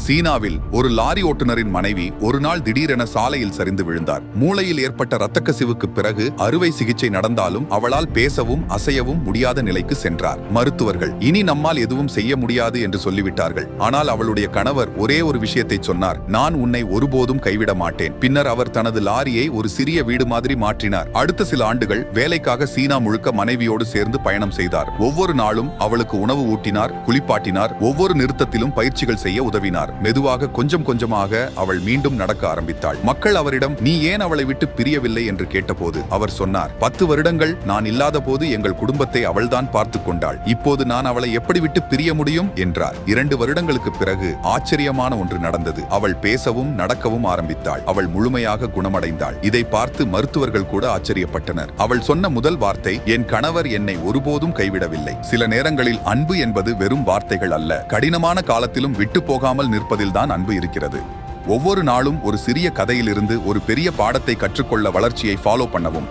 சீனாவில் ஒரு லாரி ஓட்டுநரின் மனைவி ஒரு நாள் திடீரென சாலையில் சரிந்து விழுந்தார். மூளையில் ஏற்பட்ட இரத்த கசிவுக்கு பிறகு அறுவை சிகிச்சை நடந்தாலும் அவளால் பேசவும் அசையவும் முடியாத நிலைக்கு சென்றார். மருத்துவர்கள் இனி நம்மால் எதுவும் செய்ய முடியாது என்று சொல்லிவிட்டார்கள். ஆனால் அவளுடைய கணவர் ஒரே ஒரு விஷயத்தை சொன்னார், நான் உன்னை ஒருபோதும் கைவிட மாட்டேன். பின்னர் அவர் தனது லாரியை ஒரு சிறிய வீடு மாதிரி மாற்றினார். அடுத்த சில ஆண்டுகள் வேலைக்காக சீனா முழுக்க மனைவியோடு சேர்ந்து பயணம் செய்தார். ஒவ்வொரு நாளும் அவளுக்கு உணவு ஊட்டினார், குளிப்பாட்டினார், ஒவ்வொரு நிறுத்தத்திலும் பயிற்சிகள் செய்ய உதவினார். மெதுவாக கொஞ்சம் கொஞ்சமாக அவள் மீண்டும் நடக்க ஆரம்பித்தாள். மக்கள் அவரிடம் நீ ஏன் அவளை விட்டு பிரியவில்லை என்று கேட்டபோது அவர் சொன்னார், 10 வருடங்கள் நான் இல்லாத போது எங்கள் குடும்பத்தை அவள்தான் பார்த்து கொண்டாள். இப்போது நான் அவளை எப்படி விட்டு பிரிய முடியும் என்றார். 2 வருடங்களுக்கு பிறகு ஆச்சரியமான ஒன்று நடந்தது. அவள் பேசவும் நடக்கவும் ஆரம்பித்தாள். அவள் முழுமையாக குணமடைந்தாள். இதை பார்த்து மருத்துவர்கள் கூட ஆச்சரியப்பட்டனர். அவள் சொன்ன முதல் வார்த்தை, என் கணவர் என்னை ஒருபோதும் கைவிடவில்லை. சில நேரங்களில் அன்பு என்பது வெறும் வார்த்தைகள் அல்ல, கடினமான காலத்திலும் விட்டு போகாமல் நிற்பதில்தான் அன்பு இருக்கிறது. ஒவ்வொரு நாளும் ஒரு சிறிய கதையிலிருந்து ஒரு பெரிய பாடத்தை கற்றுக்கொள்ள வளர்ச்சியை ஃபாலோ பண்ணவும்.